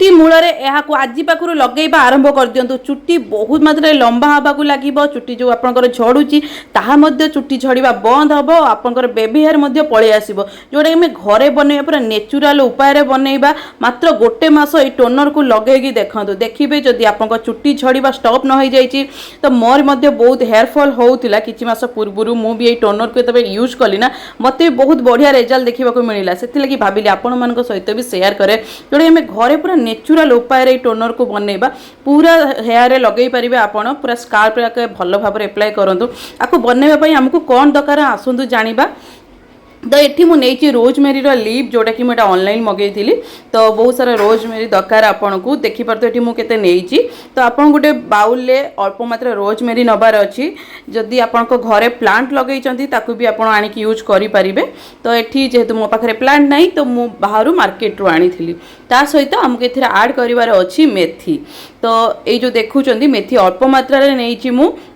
चुट्टी मूल आज पाखु लगेबा आरंभ कर दिंतु। चुट्टी बहुत मात्रा लंबा हवा को लगे चुट्टी जो आपंकर झड़ुची ताहा चुट्टी झड़वा बंद हम आपंकर बेबी हेयर पलि आस जोटा कि घरे बनवा पूरा नेचुराल उपाय बनवा मात्र गोटे मास ये टोनर को लगे देखूँ देखिए जदि आप चुट्टी झड़वा स्टॉप न हो जाए तो मोर बहुत हेयर फॉल होता किसी मास पूर्व मुझे टोनर को यूज कली ना मत बहुत बढ़िया रिजल्ट देखा मिलला से भाविली आपण मान सहित भी शेयर करे जोटा कि घरे पूरा नेचुराल उपाय टोनर को बनवा पूरा हेयर लगे पारे आपड़ पूरा स्काल्प भल भाव एप्लाय करूँ आपको बनवाई आमको कौन दरकार आसतु जाना तो ये मुझे रोजमेरी लीफ जोटा कि मुझे ऑनलाइन मगेली तो बहुत सारा रोजमेरी दरकार आपन को देखिपार ये मुझे नहीं तो आप गोटे बाउल अल्प मात्रा रोजमेरी नबार अच्छी जदि आप घरे प्लांट लगे ताकू भी आप आणिक यूज करें तो ये जेहेतु मो पाखे प्लांट ना तो मु बाहर मार्केट रू आनी ता सहित आमको ये आड कर अच्छी मेथी तो ये जो देखुं मेथी अल्प मात्रा नहीं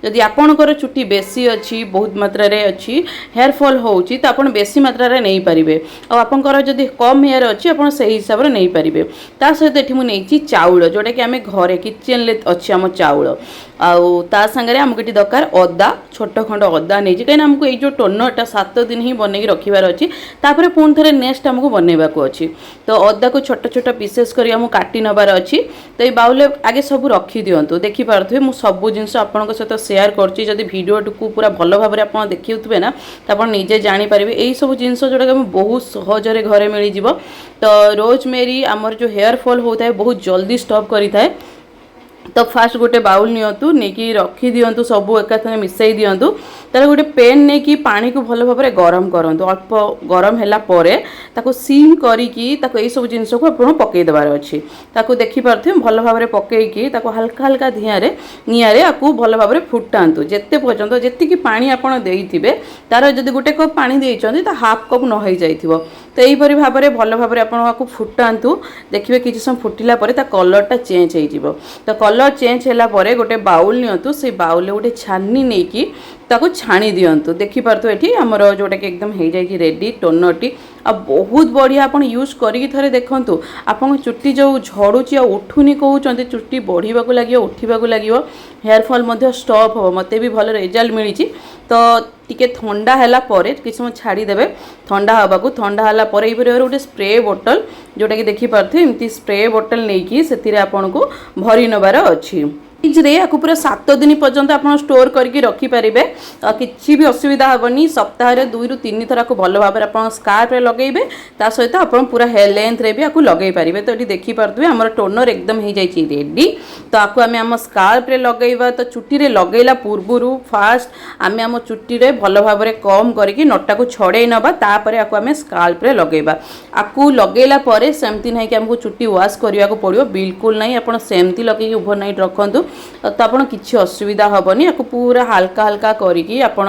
जदि आपणकर चुट्टी बेसी अच्छी बहुत मात्रा अच्छी हेयर फॉल होची तो आप बेसी मात्रा नहीं पारे और आपंकर जदि कम हेयर अच्छी आप हिसाब से नहीं पारे ता सहित ये मुझे चाउल जोटा कि आम घरे किचन अच्छी आम चाउल आउ सांगे आमको ये दरकार अदा छोट खंड अदा नहीं कहीं आमको ये जो टोनरटा 7 दिन ही बनई रखार अच्छी तापर पुणी थे नेक्स्ट आमको बनवा अच्छी तो अदा को छोट छोट पीसेस कर काटी नबार अच्छी तो ये बाउल आगे सब रखी दिंतु देखिपे मुझे सब जिनस आपण सहित सेयार करदी भिडियो को पूरा भल भाव आप देखुए ना तो आप निजे जानीपर यही सब जिनस जोटा कि बहुत सहजरे घरे मिल जाव तो रोजमेरी आमर जो हेयर फॉल होता है बहुत जल्दी स्टॉप करें तो फास्ट गोटे बाउल नियंतु नहीं रखी दिंतु सब एकाथरे मिसई दिंतु तार गोटे पेन नहीं कि पानी को भल भाव गरम करूँ अल्प गरम है सीम करी सब जिनस को आप पकई देवार अच्छी देखिपे भल भाव पकईकी हल्का हल्का निआरे आपको भल भाव फुटातु जिते पर्यंत जी पानी आपड़ देते तार जब गोटे कप पानी देते तो हाफ कप न हो जाइए तो यहीपरी भाव में भल भाव आपको फुटातु देखिए किसी समय फुटिला कलरटा चेंज हो तो कलर चेंज है गोटे बाउल नियंतु से बाउल गोटे छानी नहीं कि ताको छाणी दिंतु देखिपे ये आमर जोटा कि एकदम हो जाए रेडी टोनरटी आ बहुत बढ़िया आप यूज करी थे देखूँ आप चुट्टी जो झड़ुची उठुनी कहते चुट्टी बढ़ा लगे उठा लगे हेयर फॉल स्टॉप हम मत भी भल रिजल्ट मिली तो टिके ठंडा है किसी समय छाड़ीदे ठंडा हवा को ठंडा है गोटे स्प्रे बोतल जोटा कि देखिपे एमती स्प्रे बोतल नहीं से आपन को भरी नबार अच्छी फ्रिज पूरा 7 दिन पर्यंत आप स्टोर करके रखिपारे किसी भी असुविधा हेनी सप्ताह 2 ରୁ 3 थर को भल भाव आप स्कार्फ लगेबे ता सहित आप पूरा हेयर लेंथ रे भी आपको लगे पारे तो ये देखिपे आम टोनर एकदम हो जाए रेडी तो आपको आम स्कार्फ रे लगेबा तो चुट्टी रे लगेला पूर्व फास्ट आम आम चुट्टी रे भल भाव कम करके नटा को छड़े नबा तापर आपको आम स्कार्फ रे लगेबा आपको लगेला परे सेमती नहीं कि आमको चुट्टी वाश करने को पड़ो बिल्कुल नहीं आप सेमती लगे ओवरनाइट रखुँ तो आपन किसी असुविधा हेनी आपको पूरा हल्का हल्का करी आपन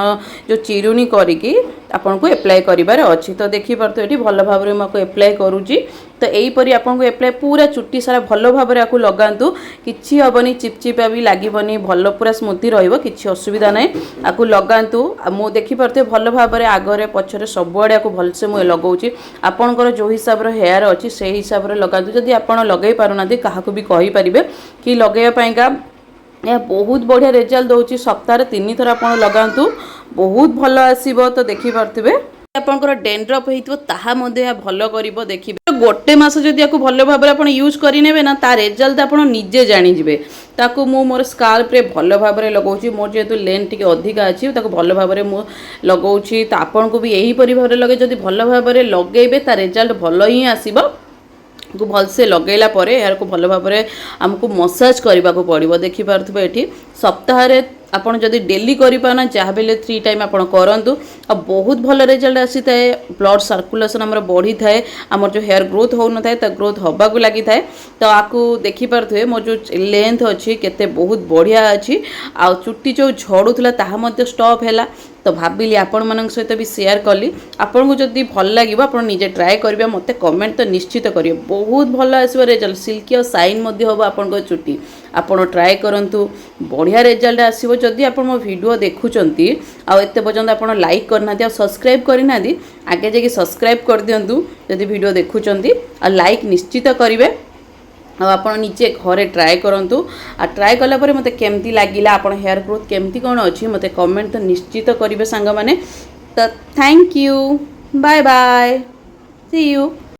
जो चिरुनी करी आपन को एप्लाय करिबार अच्छी तो देखिपे ये भल भाव में आपको एप्लाय करुँची तो यहीपरी आपको एप्लाय पूरा चुट्टी सारा भल भाव में आपको लगातु किसी हेनी चिपचिपा भी लगे भल पूरा स्मूथी रही असुविधा ना आपको लगातु मु देखिपे भल भाव में आगे पछरे सबुआड़े आपको भलसे मुझे लगाऊँगी आपणकर जो हिसाब से हेयर अच्छी से हिसाब से लगातु जदि आप लगे पारना क्या भी कहींपारे कि लगेवाईका यह बहुत बढ़िया रिजल्ट दौर सप्ताह 3 थर आप लगातु बहुत भल आसो तो देखिपे आपंकर डेंड्रफ होता भल कर देखिए गोटे मस जदि आपको भल भाव आप यूज करे ना ता रिजल्ट आप निजे जानीजे ताकू मु मोर स्काल्प रे भल भाव में लगाऊँ मोर जेहेतु लेंथ टी अधिका अच्छी भल भाव में मु लगाऊँ तो आपन को भी यहीपरी भाव में लगे जब भल भाव में लगेबे ता रिजल्ट भल ही आसो को भलसे लगेला परे यार को भल भाव में आमको मसाज करने को पड़ो देखिपे ये सप्ताह आपड़ जदि डेली करना जहाँ भी 3 टाइम आप करूँ और बहुत भल रिजल्ट आसी था ब्लड सर्कुलेशन आम बढ़ी थाए आम जो हेयर ग्रोथ होना था ग्रोथ हवा को लगी था तो आपको देखिपे मोर जो लेंथ अच्छी केते बहुत बढ़िया अच्छी आ चुट्टी जो झड़ूला ताहा स्टॉप है तो भाविली आपण मान सहित भी शेयर कली आपन को जदि भल लगे आप निजे ट्राए करेंगे मत कमेंट तो निश्चित करेंगे बहुत भल आसो रिजल्ट सिल्की और साइन हम आपण चुट्टी आपड़ ट्राए करूँ बढ़िया रिजल्ट आसो जदि आप मो वीडियो देखुं आते पर्यंत आप लाइक करना सब्सक्राइब करना आगे जाकि सब्सक्राइब कर दिंतु जदि वीडियो देखुं और लाइक निश्चित करेंगे ଆଉ ଆପଣ ନିଜେ ଘରେ ଟ୍ରାଏ କରନ୍ତୁ ଆଉ ଟ୍ରାଏ କଲା ପରେ ମୋତେ କେମିତି ଲାଗିଲା ଆପଣ ହେୟାର ଗ୍ରୋଥ୍ କେମିତି କ'ଣ ଅଛି ମୋତେ କମେଣ୍ଟ ତ ନିଶ୍ଚିତ କରିବେ ସାଙ୍ଗମାନେ ତ thank you bye bye see you.